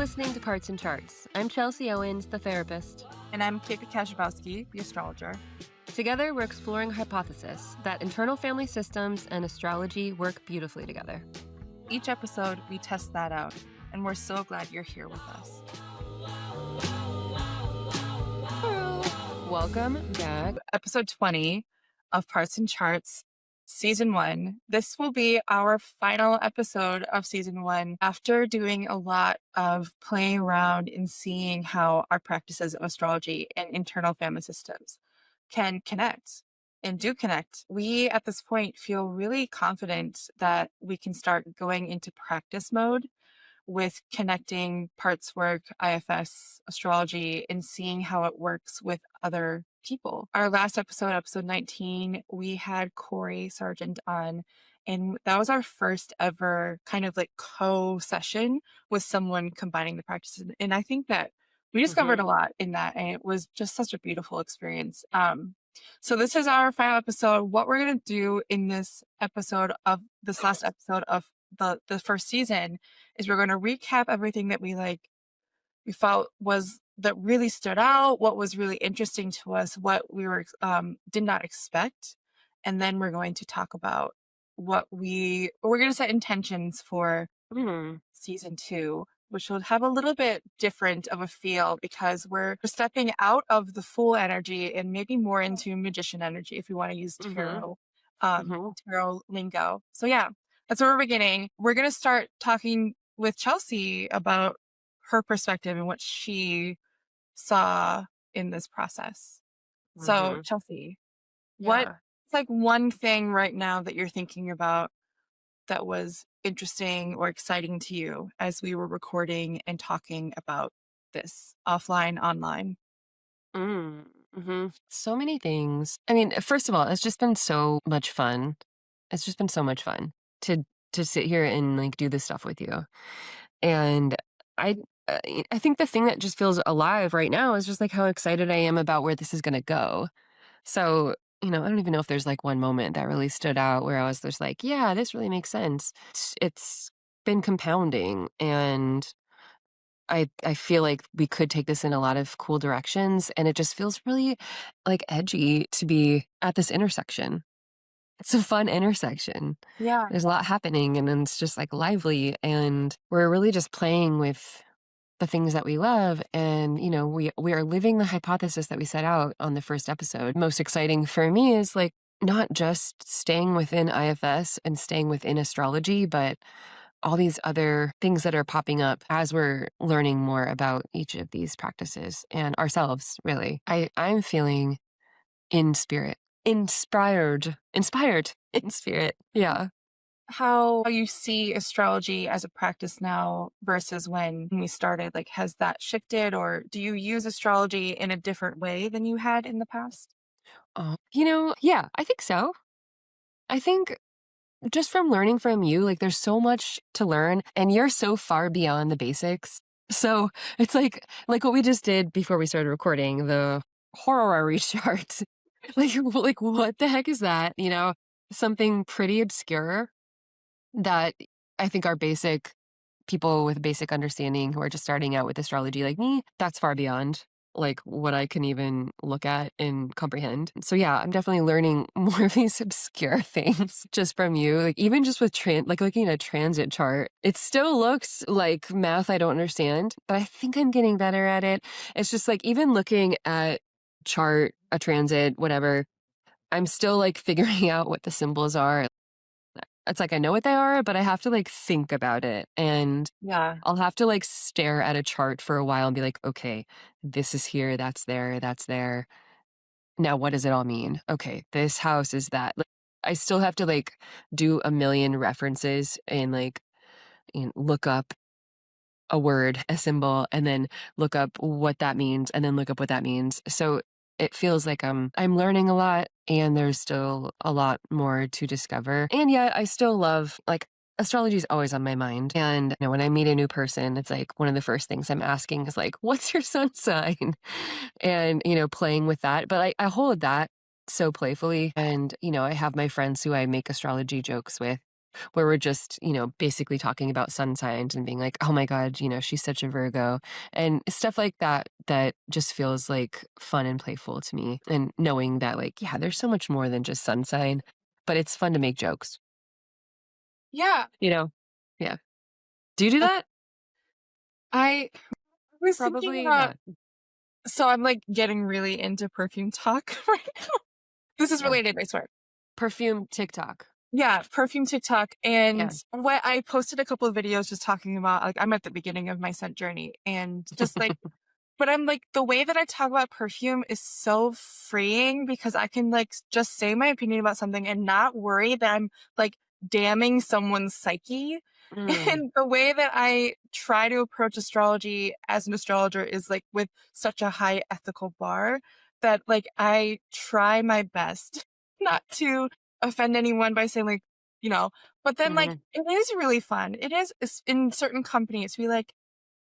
listening to Parts and Charts. I'm Chelsea Owens, the therapist. And I'm Kate Kashibowski, the astrologer. Together, we're exploring a hypothesis that internal family systems and astrology work beautifully together. Each episode, we test that out, and we're so glad you're here with us. Welcome back. Episode 20 of Parts and Charts, Season 1. This will be our final episode of Season 1 after doing a lot of playing around and seeing how our practices of astrology and internal family systems can connect and do connect. We, at this point, feel really confident that we can start going into practice mode with connecting parts work, IFS, astrology, and seeing how it works with other people. Our last episode, episode 19, we had Corey Sargent on, and that was our first ever kind of like co-session with someone combining the practices. And I think that we discovered a lot in that, and it was just such a beautiful experience. So this is our final episode. What we're going to do in this last episode of the first season is we're going to recap everything that we felt was that really stood out, what was really interesting to us, what we were did not expect, and then we're going to talk about we're going to set intentions for season 2, which will have a little bit different of a feel because we're stepping out of the Fool energy and maybe more into magician energy, if we want to use tarot lingo. So yeah, that's where we're beginning. We're going to start talking with Chelsea about her perspective and what she saw in this process. So Chelsea, what's one thing right now that you're thinking about that was interesting or exciting to you as we were recording and talking about this offline, online? So many things. I mean, first of all, it's just been so much fun. It's just been so much fun to sit here and do this stuff with you. And I think the thing that just feels alive right now is just how excited I am about where this is going to go. So, I don't even know if there's one moment that really stood out where I was just yeah, this really makes sense. It's been compounding, and I feel like we could take this in a lot of cool directions, and it just feels really edgy to be at this intersection. It's a fun intersection. Yeah. There's a lot happening, and it's just lively, and we're really just playing with the things that we love. And, we are living the hypothesis that we set out on the first episode. Most exciting for me is not just staying within IFS and staying within astrology, but all these other things that are popping up as we're learning more about each of these practices and ourselves, really. I'm feeling in spirit. Inspired in spirit. Yeah. How you see astrology as a practice now versus when we started, has that shifted, or do you use astrology in a different way than you had in the past? Yeah, I think so. I think just from learning from you, there's so much to learn, and you're so far beyond the basics. So it's like what we just did before we started recording, the horary chart. What the heck is that? Something pretty obscure that I think our basic people with basic understanding who are just starting out with astrology like me, that's far beyond what I can even look at and comprehend. So yeah, I'm definitely learning more of these obscure things just from you. Even just with looking at a transit chart, it still looks like math I don't understand, but I think I'm getting better at it. It's just even looking at chart, a transit, whatever, I'm still figuring out what the symbols are. It's I know what they are, but I have to think about it. And Yeah. I'll have to stare at a chart for a while and be okay, this is here, that's there, that's there. Now, what does it all mean? Okay, this house is that. I still have to do a million references and look up a word, a symbol, and then look up what that means, and then look up what that means. So it feels like I'm learning a lot, and there's still a lot more to discover. And yet I still love, astrology is always on my mind. And when I meet a new person, it's one of the first things I'm asking is what's your sun sign? And, playing with that. But I hold that so playfully. And, I have my friends who I make astrology jokes with. where we're just, basically talking about sun signs and being like, oh my God, she's such a Virgo. And stuff like that, that just feels like fun and playful to me. And knowing that, like, yeah, there's so much more than just sun sign, but it's fun to make jokes, Yeah. you know? Yeah. Do you do that? I was thinking Probably about, not. so I'm like getting really into perfume talk right now. This is Yeah. related, I swear. Perfume TikTok. Yeah, perfume TikTok. And Yeah. what I posted a couple of videos just talking about, like, I'm at the beginning of my scent journey and just like, but I'm like, the way that I talk about perfume is so freeing because I can like just say my opinion about something and not worry that I'm like damning someone's psyche. Mm, And the way that I try to approach astrology as an astrologer is like with such a high ethical bar that like I try my best not to offend anyone by saying like, but then like mhm, it is really fun. It is in certain companies to be like,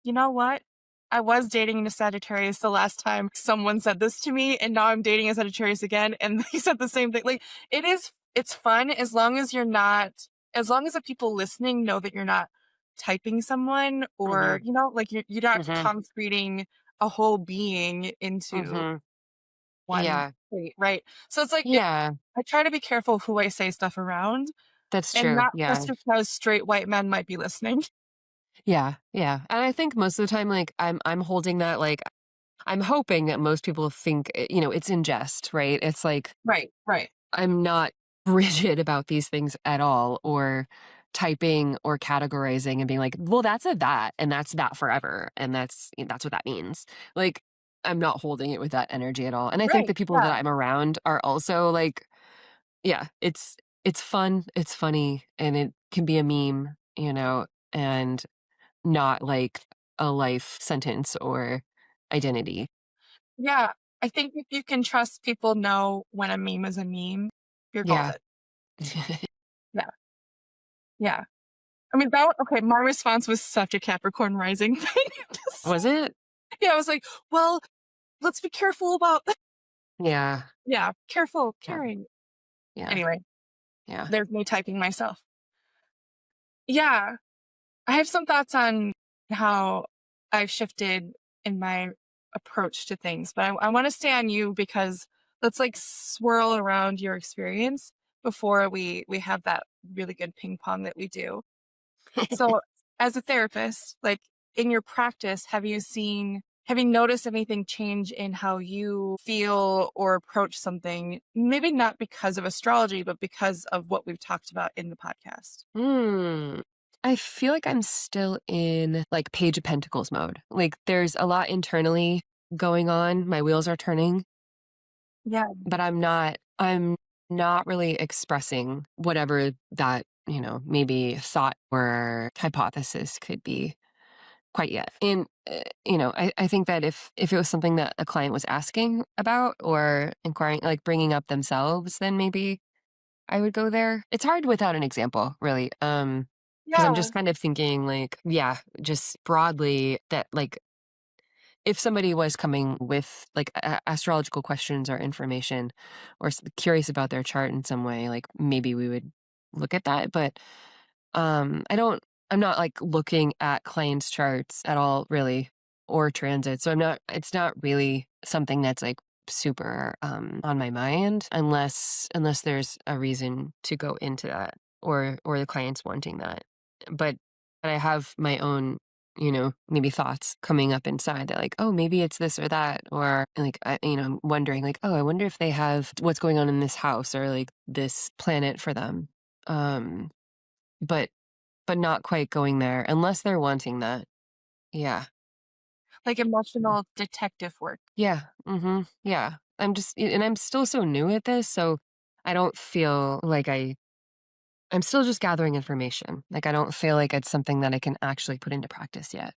you know what? I was dating a Sagittarius the last time someone said this to me, and now I'm dating a Sagittarius again, and they said the same thing. Like it's fun as long as you're not, as long as the people listening know that you're not typing someone or, mhm, like you're not mhm, concreting a whole being into mhm. one Yeah. trait, right? So it's like Yeah. I try to be careful who I say stuff around, That's and true. not Yeah. just because straight white men might be listening. Yeah. Yeah. And I think most of the time, like, I'm holding that, like, I'm hoping that most people think, it's in jest, right? It's like, Right, right, I'm not rigid about these things at all, or typing or categorizing and being like, well, that's a that, and that's that forever. And that's what that means. Like, I'm not holding it with that energy at all. And I think the right. people that Yeah. I'm around are also like, yeah, it's fun, it's funny, and it can be a meme, and not like a life sentence or identity. Yeah. I think if you can trust people know when a meme is a meme, you're Yeah. golden. Yeah. Yeah. I mean, okay, my response was such a Capricorn rising thing. Was it? Yeah, I was like, well, let's be careful about, Yeah. yeah, careful, Yeah. caring. Yeah. Anyway, Yeah. there's me typing myself. Yeah. I have some thoughts on how I've shifted in my approach to things, but I want to stay on you because let's like swirl around your experience before we have that really good ping pong that we do. So, as a therapist, like in your practice, have you noticed anything change in how you feel or approach something? Maybe not because of astrology, but because of what we've talked about in the podcast. Hmm. I feel like I'm still in like Page of Pentacles mode. Like there's a lot internally going on. My wheels are turning, Yeah. but I'm not really expressing whatever that, maybe thought or hypothesis could be quite yet. And I think that if it was something that a client was asking about or inquiring, like bringing up themselves, then maybe I would go there. It's hard without an example, really. Because I'm Yeah. just kind of thinking like, yeah, just broadly that like if somebody was coming with like astrological questions or information or curious about their chart in some way, like maybe we would look at that. But I don't, I'm not like looking at clients' charts at all, really, or transit. So it's not really something that's like super on my mind unless there's a reason to go into that or the client's wanting that. But I have my own, maybe thoughts coming up inside that like, oh, maybe it's this or that, or like, I'm wondering like, oh, I wonder if they have what's going on in this house or like this planet for them. Um, but not quite going there unless they're wanting that. Yeah. Like emotional detective work. Yeah. Yeah. And I'm still so new at this, so I don't feel like I'm still just gathering information. Like I don't feel like it's something that I can actually put into practice yet.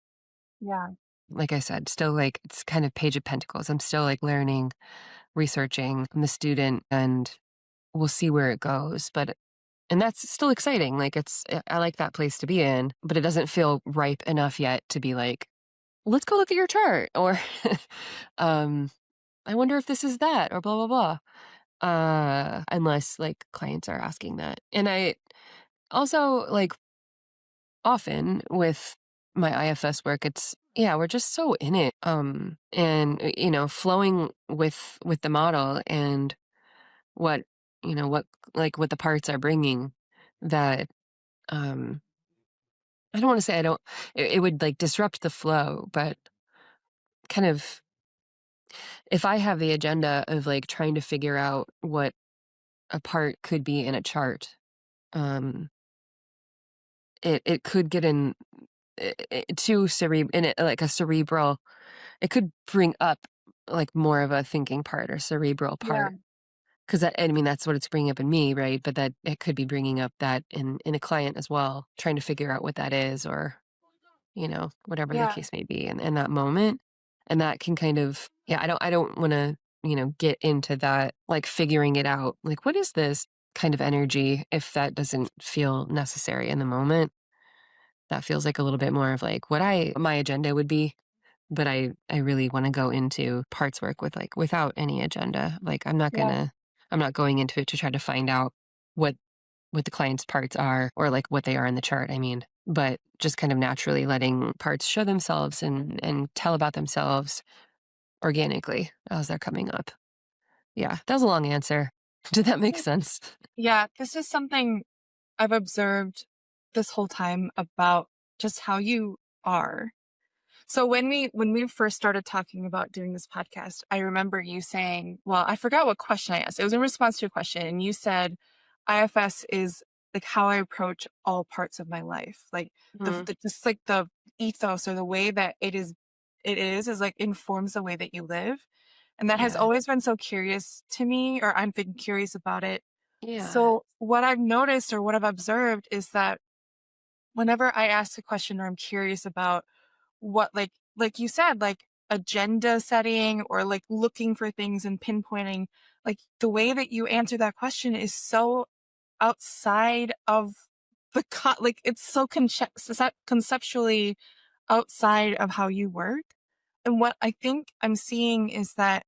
Yeah. Like I said, still like it's kind of Page of Pentacles. I'm still like learning, researching. I'm the student and we'll see where it goes. And that's still exciting. Like I like that place to be in, but it doesn't feel ripe enough yet to be like, let's go look at your chart or um I wonder if this is that or blah blah blah. Unless like clients are asking that. And also, like, often with my IFS work, it's yeah, we're just so in it, and, flowing with the model and what, what like, what the parts are bringing that, um I don't wanna say I don't it would, like, disrupt the flow, but kind of if I have the agenda of, like, trying to figure out what a part could be in a chart, um, it could get too in it like, a cerebral it could bring up, like, more of a thinking part or cerebral Yeah. part. 'Cause I mean, that's what it's bringing up in me, right? But that it could be bringing up that in a client as well, trying to figure out what that is or, whatever the Yeah. case may be in that moment. And that can kind of yeah, I don't wanna, get into that, like, figuring it out. Like, what is this kind of energy if that doesn't feel necessary in the moment? That feels like a little bit more of, like, what my agenda would be, but I really wanna go into parts work with, like, without any agenda. Like, Yeah. I'm not going into it to try to find out what the client's parts are or, like, what they are in the chart, I mean, but just kind of naturally letting parts show themselves and tell about themselves organically as they're coming up. Yeah, that was a long answer. Did that make sense? Yeah. This is something I've observed this whole time about just how you are. So when we first started talking about doing this podcast, I remember you saying, well, I forgot what question I asked. It was in response to a question, and you said IFS is like how I approach all parts of my life. Like Mhm. just like the ethos or the way that it is like informs the way that you live. And that has Yeah. always been so curious to me, or I've been curious about it. Yeah. So what I've noticed or what I've observed is that whenever I ask a question or I'm curious about what like you said, like agenda setting or like looking for things and pinpointing, like the way that you answer that question is so outside of like it's so conceptually outside of how you work. And what I think I'm seeing is that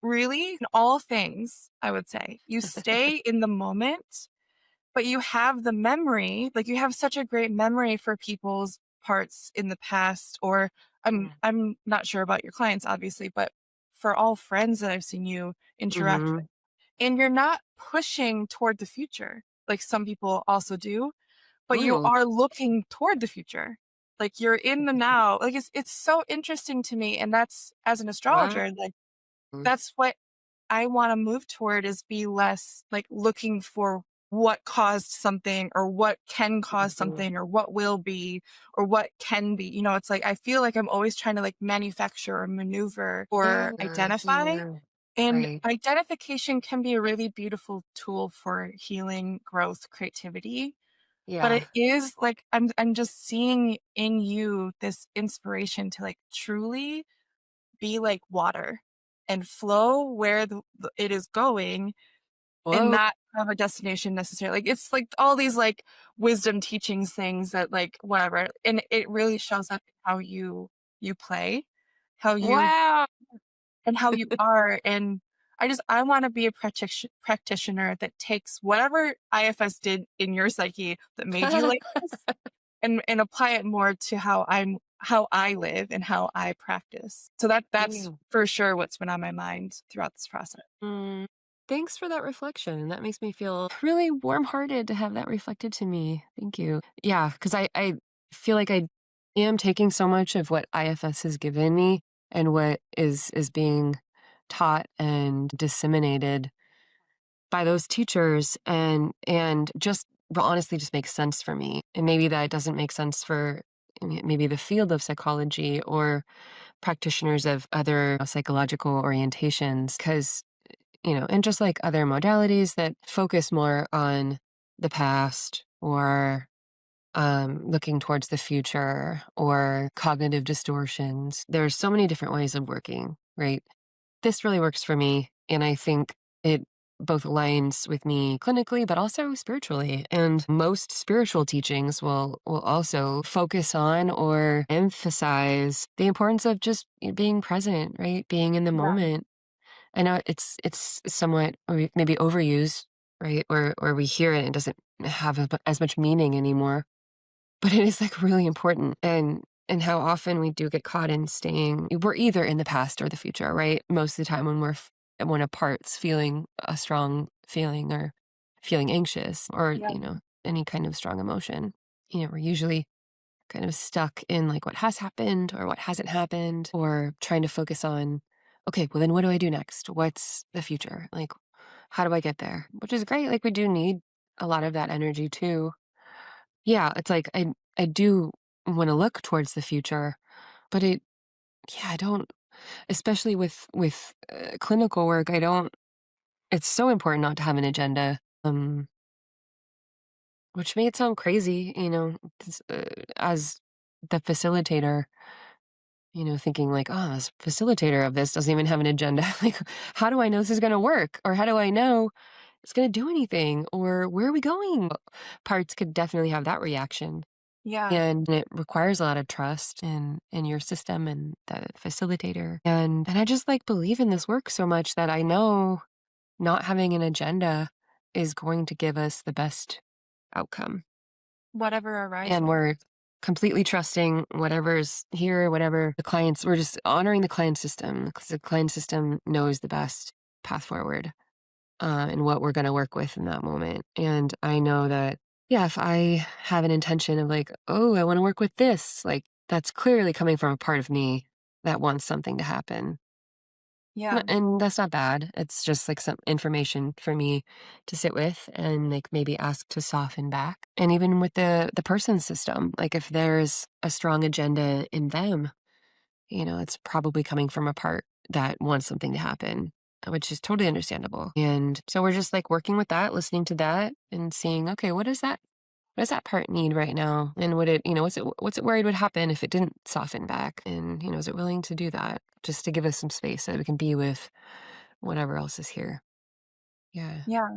really, in all things, I would say, you stay in the moment, but you have the memory, like you have such a great memory for people's parts in the past, or Mm. I'm not sure about your clients, obviously, but for all friends that I've seen you interact with. Mhm. And you're not pushing toward the future, like some people also do, but you Ooh. are looking toward the future. Like you're in the now. Like it's so interesting to me. And that's as an Wow. astrologer, like that's what I wanna move toward is be less, like, looking for what caused something or what can cause Mhm. something or what will be or what can be, it's like, I feel like I'm always trying to, like, manufacture or maneuver or Yeah, identify, yeah. and Right. identification can be a really beautiful tool for healing, growth, creativity, but Yeah. it is, like, I'm just seeing in you this inspiration to, like, truly be like water and flow where it is going and Whoa. not have a destination necessarily. Like it's like all these like wisdom teachings things that like whatever. And it really shows up in how you play, how you Wow. and how you are. And I want to be a practitioner that takes whatever IFS did in your psyche that made you like this and apply it more to how I live and how I practice. So that's Ew. for sure what's been on my mind throughout this process. Mm. Thanks for that reflection. That makes me feel really warm-hearted to have that reflected to me. Thank you. Yeah, because I feel like I am taking so much of what IFS has given me and what is being taught and disseminated by those teachers and just well, honestly just makes sense for me. And maybe that doesn't make sense for maybe the field of psychology or practitioners of other psychological orientations because and just like other modalities that focus more on the past or looking towards the future or cognitive distortions. There's so many different ways of working, right? This really works for me. And I think it both aligns with me clinically, but also spiritually. And most spiritual teachings will also focus on or emphasize the importance of just being present, right? Being in the Yeah. moment. I know it's somewhat maybe overused, right? Or we hear it and it doesn't have as much meaning anymore. But it is like really important, and how often we do get caught in staying we're either in the past or the future, right? Most of the time when when a part's feeling a strong feeling or feeling anxious or, Yeah. any kind of strong emotion, we're usually kind of stuck in like what has happened or what hasn't happened or trying to focus on, okay, well then what do I do next? What's the future? Like, how do I get there? Which is great. Like we do need a lot of that energy too. Yeah, it's like I do wanna look towards the future, but I don't, especially with clinical work, I don't it's so important not to have an agenda, which may sound crazy, as the facilitator, thinking like, "Oh, this facilitator of this doesn't even have an agenda." Like, how do I know this is gonna work? Or how do I know it's gonna do anything? Or where are we going? Parts could definitely have that reaction. Yeah. And it requires a lot of trust in your system and the facilitator. And I just like believe in this work so much that I know not having an agenda is going to give us the best outcome. Whatever And arises. we're completely trusting whatever's here, whatever the clients, we're just honoring the client system because the client system knows the best path forward and what we're going to work with in that moment. And I know that, yeah, if I have an intention of like, oh, I want to work with this, like that's clearly coming from a part of me that wants something to happen. Yeah. And that's not bad. It's just like some information for me to sit with and like maybe ask to soften back. And even with the person system, like if there's a strong agenda in them, it's probably coming from a part that wants something to happen, which is totally understandable. And so we're just like working with that, listening to that and seeing, okay, what does that part need right now? And would it, what's it worried would happen if it didn't soften back? And, is it willing to do that just to give us some space so that we can be with whatever else is here? Yeah. Yeah.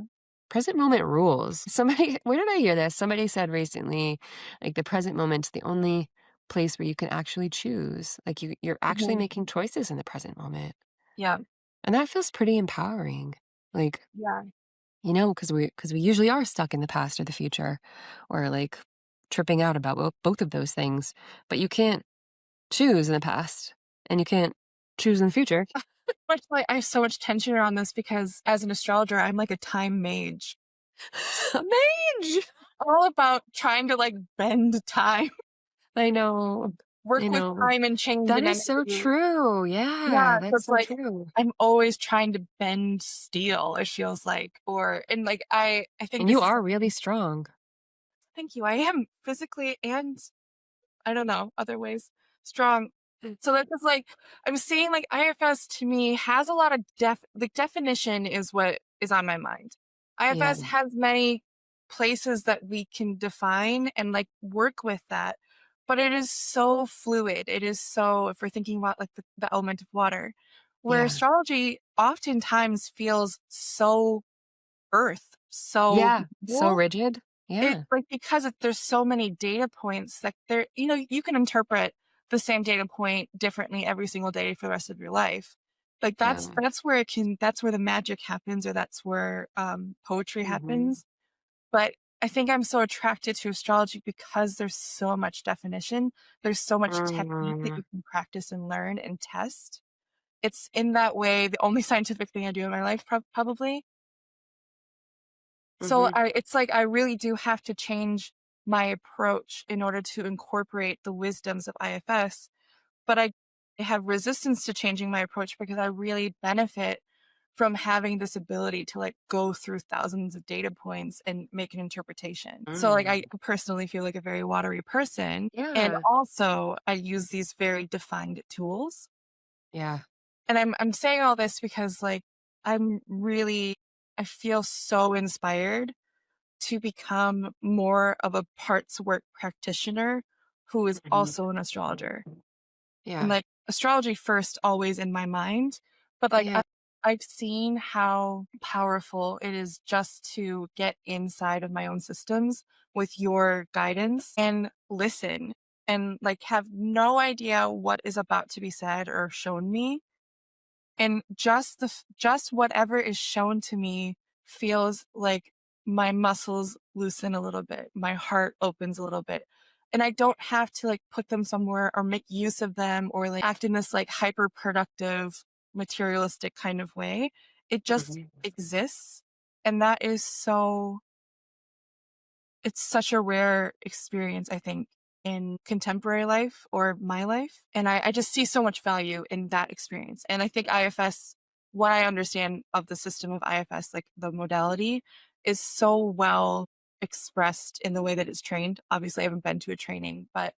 Present moment rules. Somebody, where did I hear this? Somebody said recently, like the present moment's the only place where you can actually choose. Like you're actually Mhm. making choices in the present moment. Yeah. And that feels pretty empowering. Like, Yeah. because we usually are stuck in the past or the future or like tripping out about both of those things. But you can't choose in the past and you can't choose in the future. Much like I have so much tension around this because as an astrologer, I'm like a time mage. Mage! All about trying to like bend time, I know. work I with know. time and change That and is so energy. true. Yeah. Yeah, So that's it's so like true. I'm always trying to bend steel, it feels like. Or and like I think And you this is are really strong. thank you. I am physically and I don't know, other ways strong. So that's just like I'm seeing like IFS to me has a lot of definition is what is on my mind. Yeah. IFS has many places that we can define and like work with that, but it is so fluid. It is so if we're thinking about like the element of water, where Yeah. astrology oftentimes feels so earth, so Yeah. So wool. rigid. It's Yeah. like because there's so many data points that you can interpret the same data point differently every single day for the rest of your life. Like Yeah. that's where the magic happens or that's where poetry Hmm. happens. But I think I'm so attracted to astrology because there's so much definition. There's so much technique that Mm-hmm. you can practice and learn and test. It's in that way the only scientific thing I do in my life, probably. So it's like I really do have to change my approach in order to incorporate the wisdoms of IFS, but I have resistance to changing my approach because I really benefit from having this ability to like go through thousands of data points and make an interpretation. So like I Mm. personally feel like a very watery person and Yeah. also I use these very defined tools. Yeah. And I'm saying all this because like I'm really I feel so inspired to become more of a parts work practitioner who is Mhm. also an astrologer. And Yeah. like astrology first always in my mind, but like Yeah. I've seen how powerful it is just to get inside of my own systems with your guidance and listen and like have no idea what is about to be said or shown me and just whatever is shown to me feels like my muscles loosen a little bit, my heart opens a little bit. And I don't have to like put them somewhere or make use of them or like act in this like hyper productive, materialistic kind of way. It just Mhm. exists. And that is so, it's such a rare experience, I think, in contemporary life or my life. And I just see so much value in that experience. And I think IFS, what I understand of the system of IFS, like the modality, is so well expressed in the way that it's trained. Obviously, I haven't been to a training, but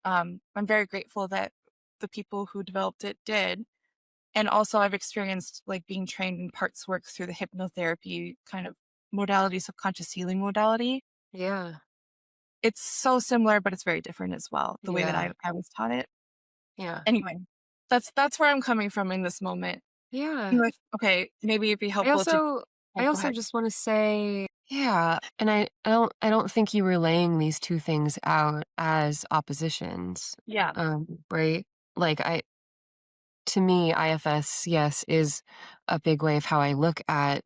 I'm very grateful that the people who developed it did. And also, I've experienced like being trained in parts work through the hypnotherapy kind of modality, subconscious healing modality. Yeah. It's so similar, but it's very different as well, the way that Yeah. I was taught it. Yeah. Anyway, that's where I'm coming from in this moment. Yeah. Like, okay, maybe it'd be I helpful to also oh, I go also ahead. just want to say, yeah, and I don't think you were laying these two things out as oppositions. Yeah. Right? Like to me, IFS, yes, is a big way of how I look at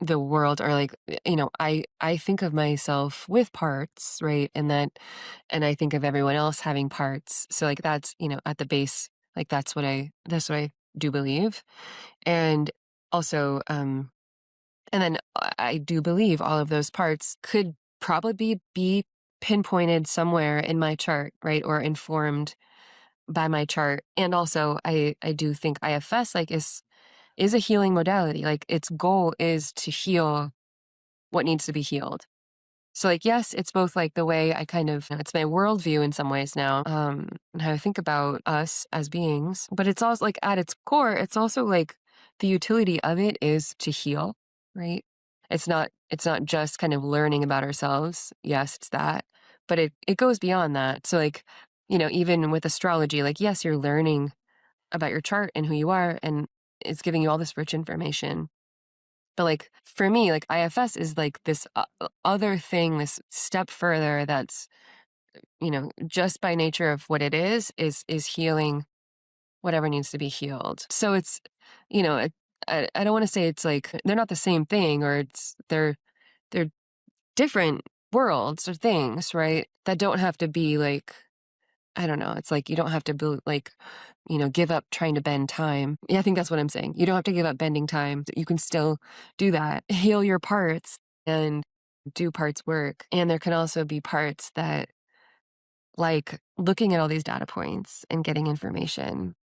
the world, or like, I think of myself with parts, right? And I think of everyone else having parts. So like that's, at the base, like that's what I do believe. And also, and then I do believe all of those parts could probably be pinpointed somewhere in my chart, right? Or informed by my chart. And also I do think IFS like is a healing modality. Like its goal is to heal what needs to be healed. So like yes, it's both like the way I kind of it's my worldview in some ways now, and how I think about us as beings. But it's also like at its core, it's also like the utility of it is to heal, right? It's not just kind of learning about ourselves. Yes, it's that. But it goes beyond that. So like, even with astrology, like yes, you're learning about your chart and who you are, and it's giving you all this rich information. But like for me, like IFS is like this other thing, this step further that's, just by nature of what it is healing whatever needs to be healed. So it's, you know, it, I don't want to say it's like they're not the same thing, or they're different worlds or things, right? That don't have to be like, I don't know. It's like you don't have to be like, give up trying to bend time. Yeah, I think that's what I'm saying. You don't have to give up bending time. You can still do that. Heal your parts and do parts work. And there can also be parts that like looking at all these data points and getting information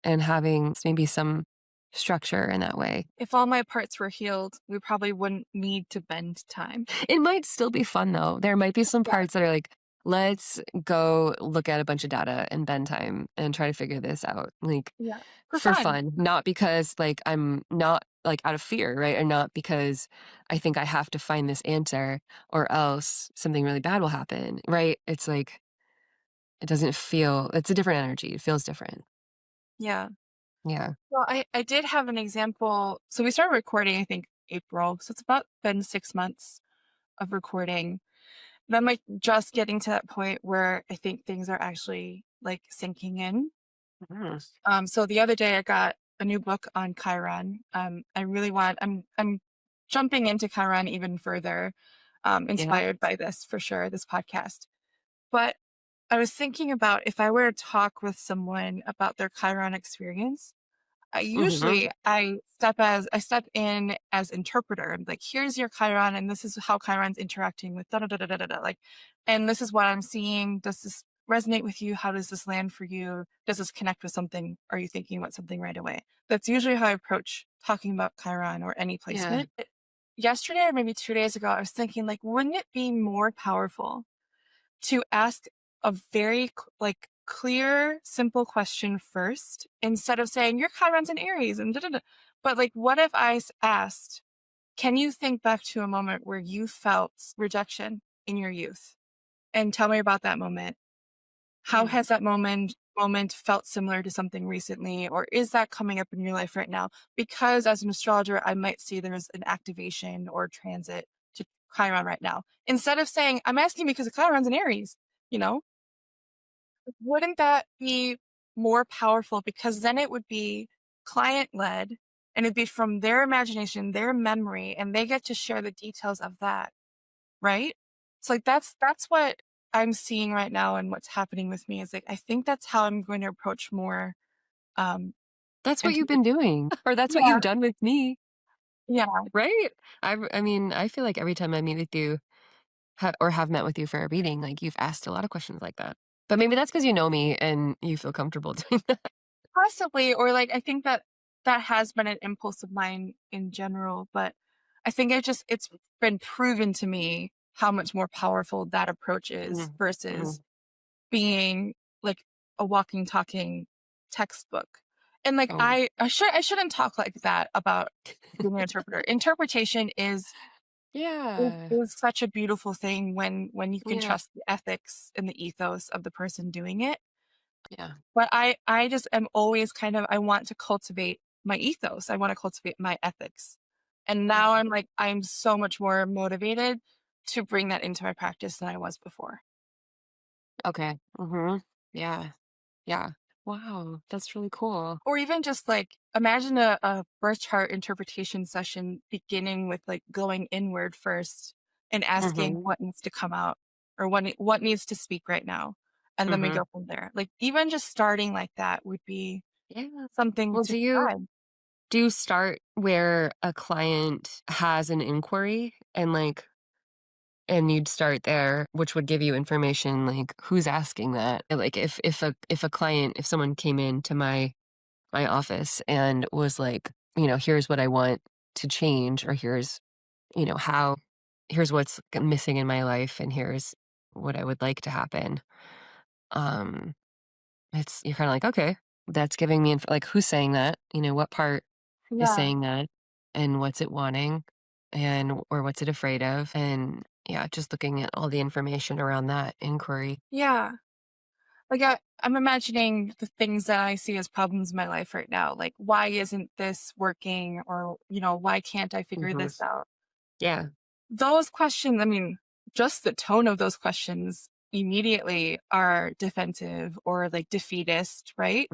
and having maybe some structure in that way. If all my parts were healed, we probably wouldn't need to bend time. It might still be fun though. There might be some Yeah. parts that are like, let's go look at a bunch of data and bend time and try to figure this out. Like Yeah. For for fun. fun, not because like I'm not like out of fear, right? Or not because I think I have to find this answer or else something really bad will happen, right? It's like it's a different energy. It feels different. Yeah. Yeah. Well, I did have an example. So we started recording, I think, April. So it's about been 6 months of recording. But I'm like just getting to that point where I think things are actually like sinking in. Mhm. So the other day I got a new book on Chiron. I'm jumping into Chiron even further, Yeah. inspired by this for sure, this podcast. But I was thinking about if I were to talk with someone about their Chiron experience, Hmm. I step in as interpreter. I'm like, here's your Chiron, and this is how Chiron's interacting with da da da da da da. Like, and this is what I'm seeing. Does this resonate with you? How does this land for you? Does this connect with something? Are you thinking about something right away? That's usually how I approach talking about Chiron or any Yeah. placement. Yesterday or maybe 2 days ago, I was thinking, like, wouldn't it be more powerful to ask a very like clear, simple question first instead of saying your Chiron's in Aries and da, da, da. But like, what if asked, can you think back to a moment where you felt rejection in your youth and tell me about that moment? How Mm. has that moment felt similar to something recently, or is that coming up in your life right now? Because as an astrologer, I might see there's an activation or transit to Chiron right now. Instead of saying, I'm asking because Chiron's in Aries, you know, wouldn't that be more powerful? Because then it would be client led and it'd be from their imagination, their memory, and they get to share the details of that, right? So like that's what I'm seeing right now and what's happening with me is like I think that's how I'm going to approach more um That's what you've interpret been doing, or that's what yeah, you've done with me, yeah. right? I mean, I feel like every time I meet with you or have met with you for a reading, like, you've asked a lot of questions like that. But maybe that's because you know me and you feel comfortable doing that. Possibly, or like I think that that has been an impulse of mine in general, but I think it's been proven to me how much more powerful that approach is Mhm, versus mhm. being like a walking, talking textbook. And like Oh, I shouldn't talk like that about being an interpreter. Interpretation yeah, is such a beautiful thing when you can yeah, trust the ethics and the ethos of the person doing it. yeah, But I just am always kind of I want to cultivate my ethos. I want to cultivate my ethics. And yeah. now I'm like I'm so much more motivated to bring that into my practice than I was before. Okay, mhm, yeah, yeah. Wow, that's really cool. Or even just like imagine a birth chart interpretation session beginning with like going inward first and asking Mhm, what needs to come out or what needs to speak right now. And then we mhm. go from there. Like even just starting like that would be Yeah. something Well, to try. do you start where a client has an inquiry and, like, and you'd start there, which would give you information like who's asking that? Like if someone came into my office and was like, here's what I want to change, or here's what's missing in my life, and here's what I would like to happen. Um, you're kind of like, okay, that's giving me like who's saying that? What part is Yeah. saying that, and what's it wanting, and or what's it afraid of, and yeah, just looking at all the information around that inquiry. Yeah. Like I'm imagining the things that I see as problems in my life right now. Like why isn't this working or why can't I figure Hmm. this out? Yeah. Those questions, I mean, just the tone of those questions immediately are defensive or like defeatist, right?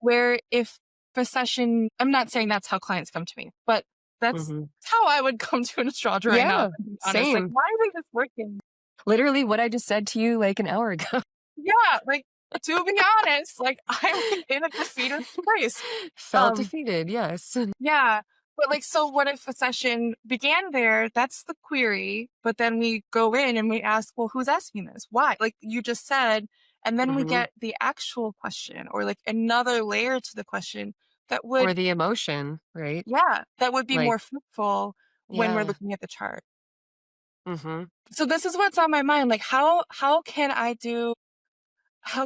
Where if a session, I'm not saying that's how clients come to me, but that's Mm-hmm. how I would come to an astrologer right now, Yeah, to be honest. Like, same. why isn't this working? Literally what I just said to you like an hour ago. Yeah, like to be honest, like I'm like, in a defeatist place. Felt Um, defeated, yes. Yeah. But like, so what if a session began there? That's the query. But then we go in and we ask, well, who's asking this? Why? Like you just said. And then we Hmm. get the actual question or like another layer to the question that Or would, the emotion, right? yeah, that would be Like, more fruitful when we're yeah. looking at the chart. Hmm. So this is what's on my mind. Like how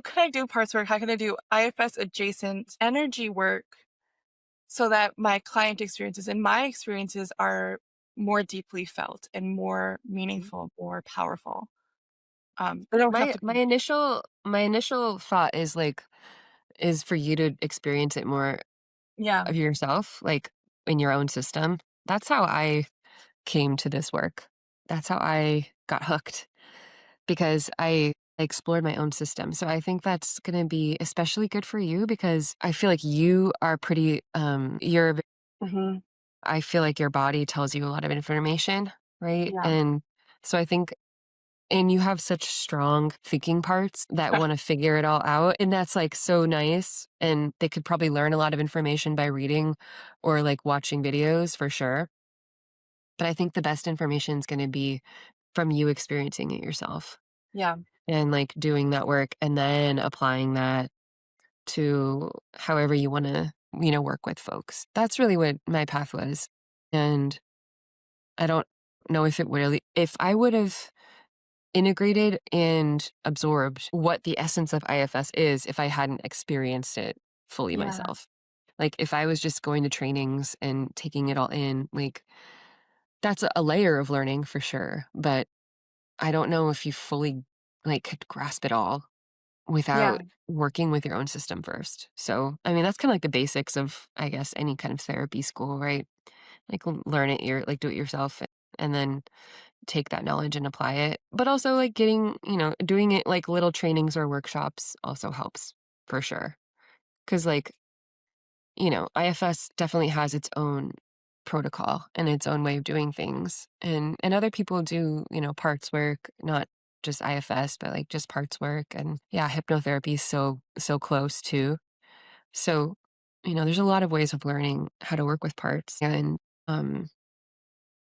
can I do parts work? How can I do IFS adjacent energy work so that my client experiences and my experiences are more deeply felt and more meaningful, more powerful. They don't have My to my be. initial my initial thought is for you to experience it more Yeah, of yourself, like in your own system. That's how I came to this work. That's how I got hooked, because I explored my own system. So I think that's going to be especially good for you, because I feel like you are pretty hmm, I feel like your body tells you a lot of information, right? yeah, And so I think, and you have such strong thinking parts that want to figure it all out. And that's like so nice. And they could probably learn a lot of information by reading or like watching videos for sure. But I think the best information is going to be from you experiencing it yourself yeah, and like doing that work and then applying that to however you want to, work with folks. That's really what my path was. And I don't know if I would have integrated and absorbed what the essence of IFS is if I hadn't experienced it fully yeah, myself. Like if I was just going to trainings and taking it all in, like that's a layer of learning for sure. But I don't know if you fully like could grasp it all yeah, without working with your own system first. So, I mean, that's kind of like the basics of, I guess, any kind of therapy school, right? Like learn it, do it yourself, and then take that knowledge and apply it. But also like doing it like little trainings or workshops also helps for sure. Cause like IFS definitely has its own protocol and its own way of doing things. And other people do, parts work, not just IFS, but like just parts work. And yeah, hypnotherapy is so close too. So, there's a lot of ways of learning how to work with parts. And um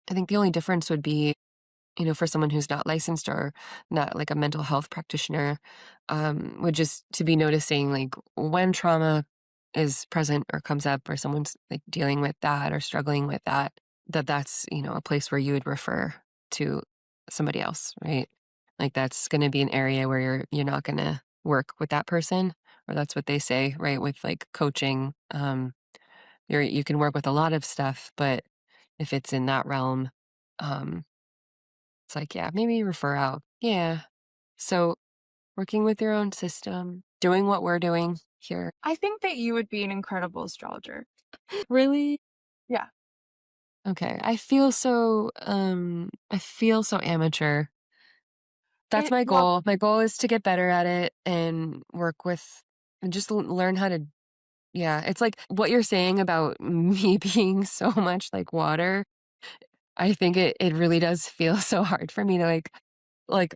I think the only difference would be, for someone who's not licensed or not like a mental health practitioner, would just to be noticing like when trauma is present or comes up or someone's like dealing with that or struggling with that, that's, a place where you would refer to somebody else, right? Like that's going to be an area where you're not going to work with that person, or that's what they say, right? With like coaching, you can work with a lot of stuff, but if it's in that realm, um, it's like, yeah, maybe refer out. Yeah. So working with your own system, doing what we're doing here. I think that you would be an incredible astrologer. Really? Yeah. Okay. I feel so amateur. That's my Well, goal. My goal is to get better at it and work with and just learn how to, yeah. It's like what you're saying about me being so much like water. I think it really does feel so hard for me to like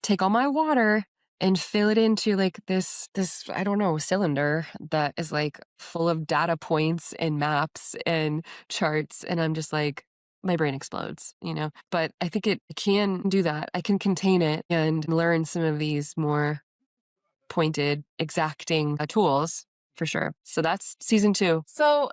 take all my water and fill it into like this I don't know, cylinder that is like full of data points and maps and charts, and I'm just like my brain explodes. But I think it can do that. I can contain it and learn some of these more pointed, exacting tools for sure. So that's season 2. so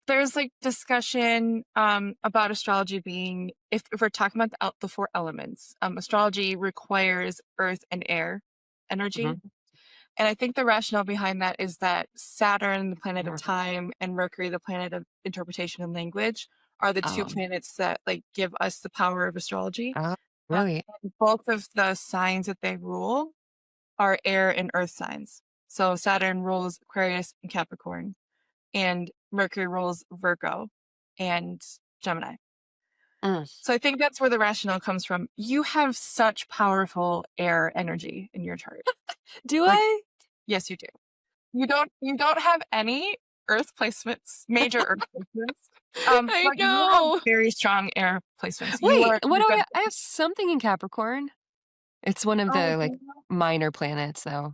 there's like discussion about astrology being, if we're talking about the four elements, astrology requires earth and air energy. Mhm. And I think the rationale behind that is that Saturn, the planet of Sure. time, and Mercury, the planet of interpretation and language, are the two Um, planets that like give us the power of astrology. uh, Uh, really? and both of the signs that they rule are air and earth signs. So Saturn rules Aquarius and Capricorn, and Mercury rules Virgo and Gemini. Mm. So I think that's where the rationale comes from. You have such powerful air energy in your chart. Do Like, I? yes, you do. You don't have any earth placements, major earth placements. I But you have know. very strong air placements. Wait, what do You've got I have something in Capricorn. It's one of oh, the, like, Virgo? minor planets, though.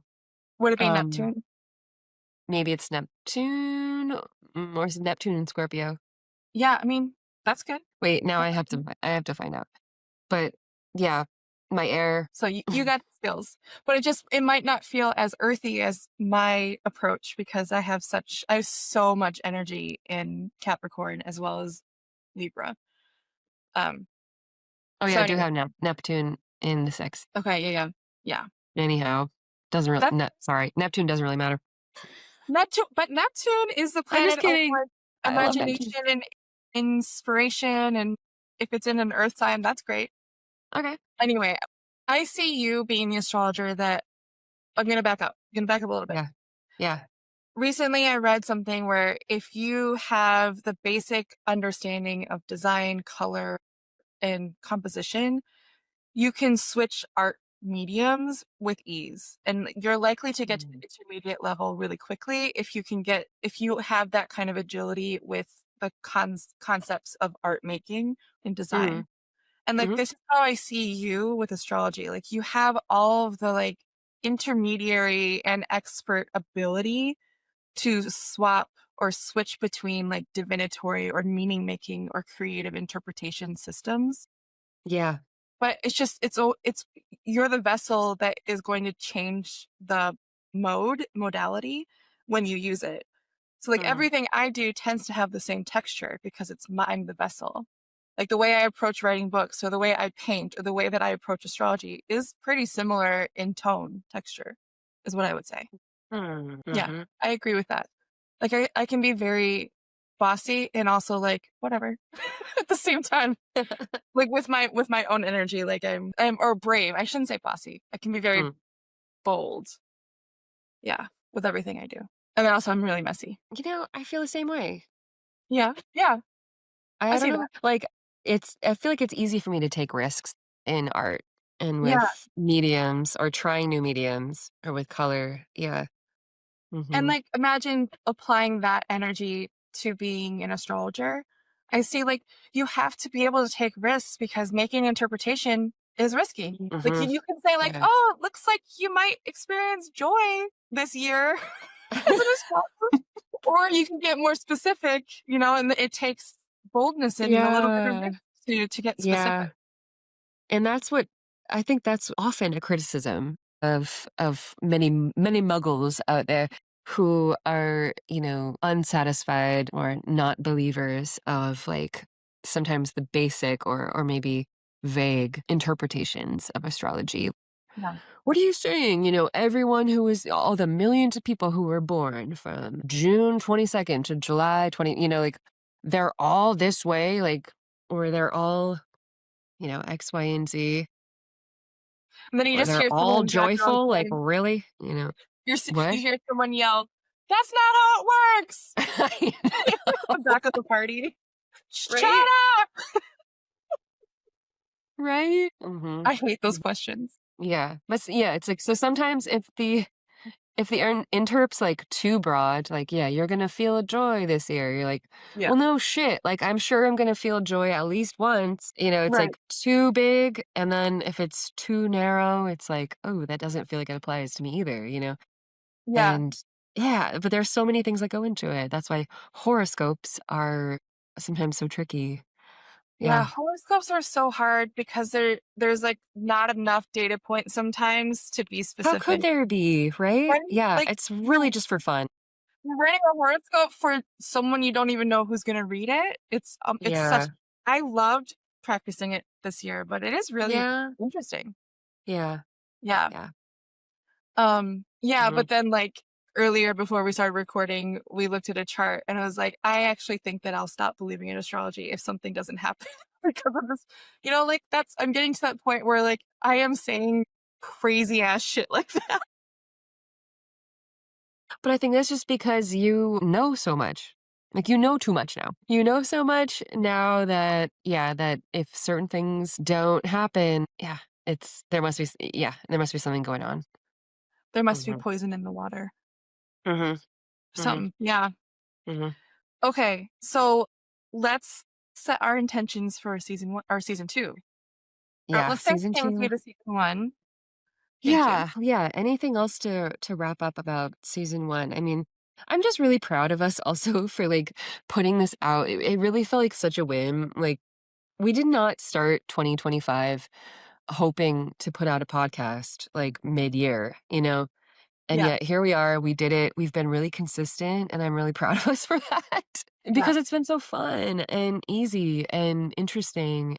Would it be Um, Neptune? maybe it's Neptune, or is it Neptune and Scorpio? Yeah, I mean, that's good. Wait, now That's I have to find out. But, yeah, my air. So you got skills, but it might not feel as earthy as my approach because I have so much energy in Capricorn as well as Libra. Um, Oh, yeah, so I do anyway, have Neptune in the 6th. okay, yeah, yeah. Anyhow, doesn't really That's sorry, Neptune doesn't really matter. Neptune, but Neptune is the I'm just planet of kidding. like I love Neptune. imagination and inspiration, and if it's in an earth sign, that's great. Okay. Anyway, I see you being the astrologer that I'm gonna back up. I'm gonna back up a little bit. Yeah. Yeah. Recently, I read something where if you have the basic understanding of design, color, and composition, you can switch art mediums with ease. And you're likely to get to the Mm. intermediate level really quickly if you have that kind of agility with the concepts of art making and Mm. design. And like Mhm. this is how I see you with astrology. Like you have all of the like intermediary and expert ability to swap or switch between like divinatory or meaning making or creative interpretation systems. Yeah. But it's you're the vessel that is going to change the modality when you use it. So like Mm. everything I do tends to have the same texture because I'm the vessel. Like the way I approach writing books or the way I paint or the way that I approach astrology is pretty similar in tone, texture, is what I would say. Mm. Yeah, Mhm. I agree with that. Like I can be very bossy and also like whatever at the same time. Like with my own energy, like I'm or brave. I shouldn't say bossy. I can be very Mm. bold. Yeah, with everything I do. And then also I'm really messy. I feel the same way. Yeah. Yeah. I I don't see know. that. Like, I feel like it's easy for me to take risks in art and Yeah. with mediums or trying new mediums or with color. Yeah. And Mhm. like, imagine applying that energy to being an astrologer. I see like you have to be able to take risks because making an interpretation is risky. Like Mhm. you can say like, Yeah. oh, it looks like you might experience joy this year as an astrologer. Or you can get more specific, and it takes boldness and a little bit of Yeah. risk to get Yeah. specific. And that's what I think that's often a criticism of many muggles out there who are, unsatisfied or not believers of like sometimes the basic or maybe vague interpretations of astrology. Yeah. What are you saying? Everyone who is all the millions of people who were born from June 22nd to July 20, like they're all this way, like, or they're all, X, Y, and Z, And then you or just hear they're someone all in the background joyful, like, saying, really? you What? hear someone yell, "That's not how it works!" I The back of the party. Shut Right? up! Right? Mhm. I hate those questions. Yeah. Yeah, it's like, so sometimes if the interp's, like, too broad, like, "Yeah, you're gonna feel a joy this year." You're like, Yeah. "Well, no shit, like, I'm sure I'm gonna feel joy at least once." It's, Right. like, too big, and then if it's too narrow, it's like, "Oh, that doesn't feel like it applies to me either?" Yeah. And yeah, but there's so many things that go into it. That's why horoscopes are sometimes so tricky. Yeah. Yeah. Horoscopes are so hard because there's like not enough data points sometimes to be How could specific. there be, right? When Yeah, like it's really you're just for fun. you're writing a horoscope for someone you don't even know who's gonna read it. It's such Yeah. I loved practicing it this year, but it is really Yeah. interesting. Yeah. Yeah. Yeah. Yeah, Mhm. but then like earlier before we started recording, we looked at a chart and I was like, I actually think that I'll stop believing in astrology if something doesn't happen because of this. Like I'm getting to that point where like I am saying crazy ass shit like that. But I think that's just because you know so much. Like, you know too much now. You know so much now that, yeah, that if certain things don't happen, yeah, there must be something going on. There must be Mhm. poison in the water. Mhm. Mhm. Something. Yeah. Mhm. Okay. So let's set our intentions for season 1 or season 2. Or Yeah, let's say season thank you 2. to season 1. Thank you. Yeah, yeah. Anything else to wrap up about season 1? I mean, I'm just really proud of us also for like putting this out. It really felt like such a whim. Like we did not start 2025 hoping to put out a podcast like mid-year. And Yeah. yet here we are, we did it. We've been really consistent and I'm really proud of us for that Yeah. because it's been so fun and easy and interesting.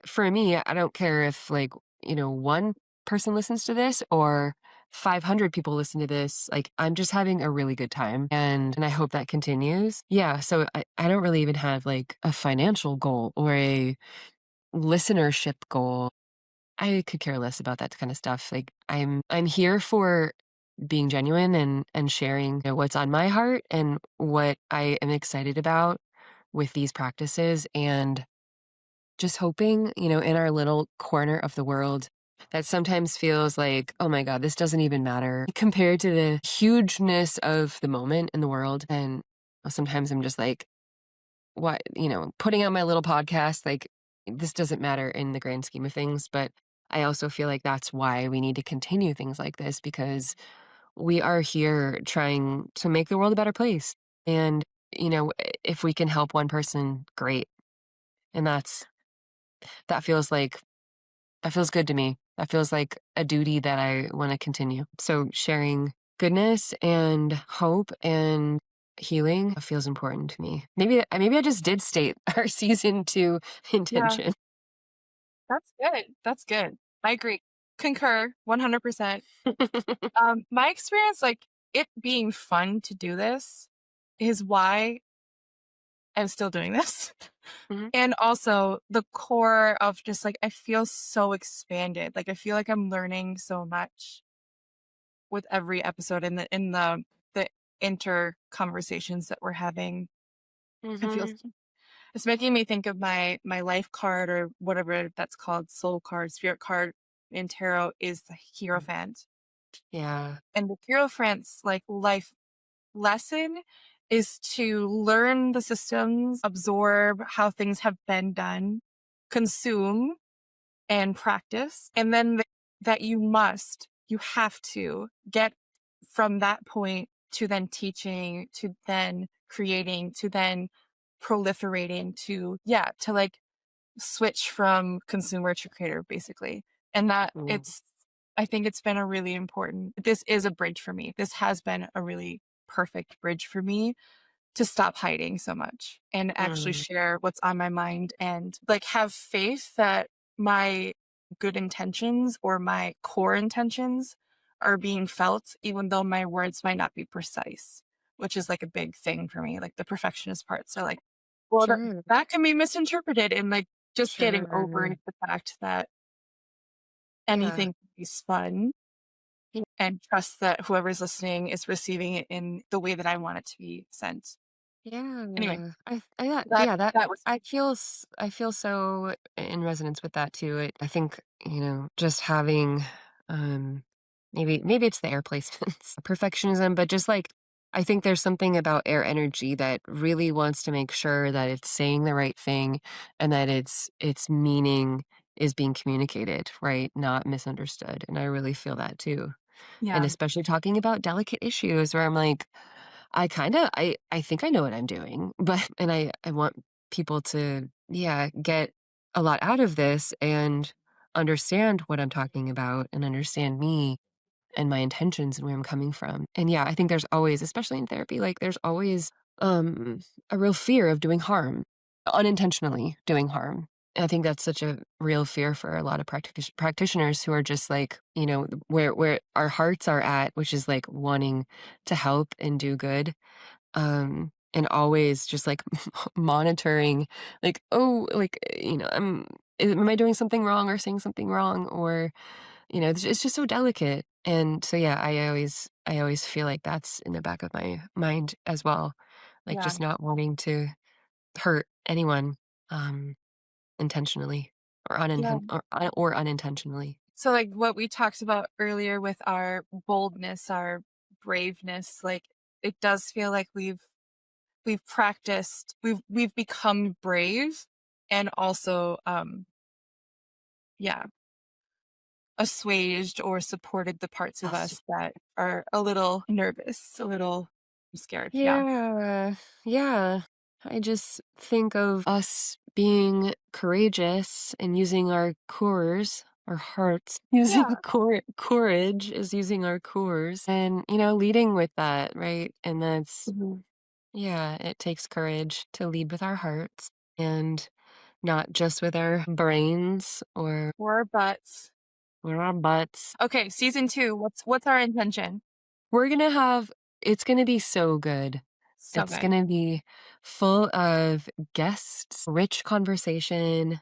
For me, I don't care if like, one person listens to this or 500 people listen to this. Like I'm just having a really good time and I hope that continues. Yeah, so I don't really even have like a financial goal or a listenership goal. I could care less about that kind of stuff. Like I'm here for being genuine and sharing what's on my heart and what I am excited about with these practices and just hoping, in our little corner of the world that sometimes feels like, oh my God, this doesn't even matter compared to the hugeness of the moment in the world. And sometimes I'm just like, what, putting out my little podcast, like this doesn't matter in the grand scheme of things. But I also feel like that's why we need to continue things like this because we are here trying to make the world a better place. And, if we can help one person, great. And that feels like, that feels good to me. That feels like a duty that I want to continue. So sharing goodness and hope and healing feels important to me. Maybe I just did state our season 2 Yeah. intention. That's good. That's good. I agree. Concur 100%. My experience, like it being fun to do this is why I'm still doing this. Mhm. And also the core of just like, I feel so expanded. Like I feel like I'm learning so much with every episode in the inter conversations that we're having. I feel Mhm. it's making me think of my life card or whatever that's called, soul card, spirit card in tarot is the Mm. Hierophant. Yeah. And the Hierophant's like life lesson is to learn the systems, absorb how things have been done, consume and practice. And then that you have to get from that point to then teaching, to then creating, to then proliferating, to like switch from consumer to creator, basically. And that Mm, I think it's been a really important, this is a bridge for me. This has been a really perfect bridge for me to stop hiding so much and actually mm, share what's on my mind and like have faith that my good intentions or my core intentions are being felt, even though my words might not be precise, which is like a big thing for me, like the perfectionist part. So like, well, sure, that can be misinterpreted, and like just getting over sure. the fact that Yeah. anything can be spun Yeah. and trust that whoever's listening is receiving it in the way that I want it to be sent. Anyway, Yeah. Yeah, that yeah, that that was I feel so in resonance with that too. I think, just having um maybe it's the air placements, perfectionism, but just like I think there's something about air energy that really wants to make sure that it's saying the right thing and that its meaning is being communicated, right? Not misunderstood. And I really feel that too. And yeah. especially talking about delicate issues where I'm like, I think I know what I'm doing, but and I want people to, yeah, get a lot out of this and understand what I'm talking about and understand me and my intentions and where I'm coming from. And yeah, I think there's always, especially in therapy, like there's always a real fear of doing harm, unintentionally doing harm. And I think that's such a real fear for a lot of practitioners who are just like, where our hearts are at, which is like wanting to help and do good. And always just like monitoring, like, oh, like, am I doing something wrong or saying something wrong? Or it's just so delicate. And so, yeah, I always feel like that's in the back of my mind as well, like Yeah. just not wanting to hurt anyone, um, intentionally or Yeah. or unintentionally. So like what we talked about earlier with our boldness, our braveness, like it does feel like we've practiced, we've become brave and also yeah, assuaged or supported the parts of Yes. us that are a little nervous, a little scared. Yeah. Yeah, yeah. I just think of us being courageous and using our cores, our hearts, using Yeah. courage is using our cores and, leading with that, right? And that's, Mhm. yeah, it takes courage to lead with our hearts and not just with our brains Or butts. or our butts. Okay, season 2, what's our intention? We're gonna have, it's gonna be so good. So It's good. gonna be full of guests, rich conversation,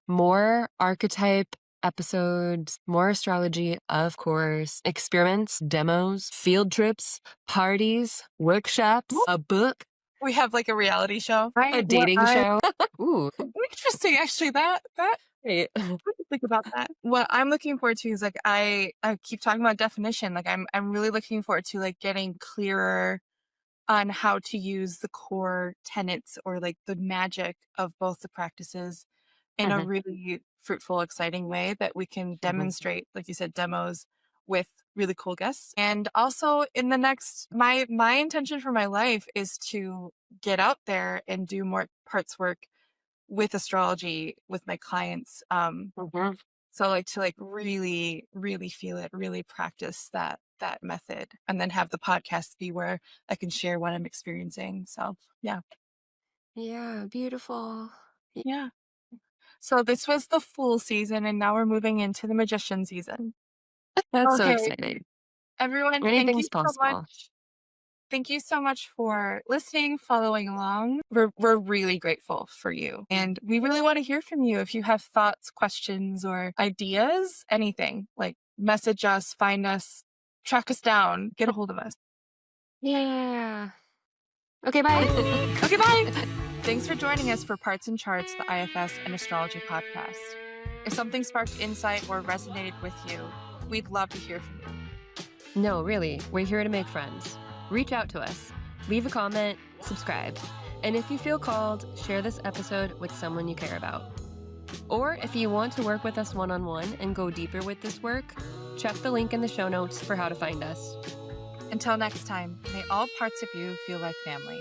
more archetype episodes, more astrology, of course, experiments, demos, field trips, parties, workshops, a book, We have like a reality show. a What dating I show. Ooh, Interesting, actually. That right. I didn't think about that. What I'm looking forward to is like I keep talking about definition. Like I'm really looking forward to like getting clearer on how to use the core tenets or like the magic of both the practices in a Mhm, really fruitful, exciting way that we can mhm, demonstrate, like you said, demos with really cool guests. And also in the next, my intention for my life is to get out there and do more parts work with astrology with my clients. mhm. So like to like really, really feel it, really practice that method, and then have the podcast be where I can share what I'm experiencing. So yeah. Yeah, beautiful. Y- Yeah. So this was the Fool season, and now we're moving into the Magician season. That's so Okay, exciting. everyone, thank you Anything's so much. possible. Thank you so much for listening, following along. We're really grateful for you. And we really want to hear from you. If you have thoughts, questions, or ideas, anything, like message us, find us, track us down, get a hold of us. Yeah. Okay, bye. Okay, bye. Thanks for joining us for Parts and Charts, the IFS and Astrology Podcast. If something sparked insight or resonated with you, we'd love to hear from you. No, really, we're here to make friends. reach out to us, leave a comment, subscribe. And if you feel called, share this episode with someone you care about. Or if you want to work with us one-on-one and go deeper with this work, check the link in the show notes for how to find us. Until next time, may all parts of you feel like family.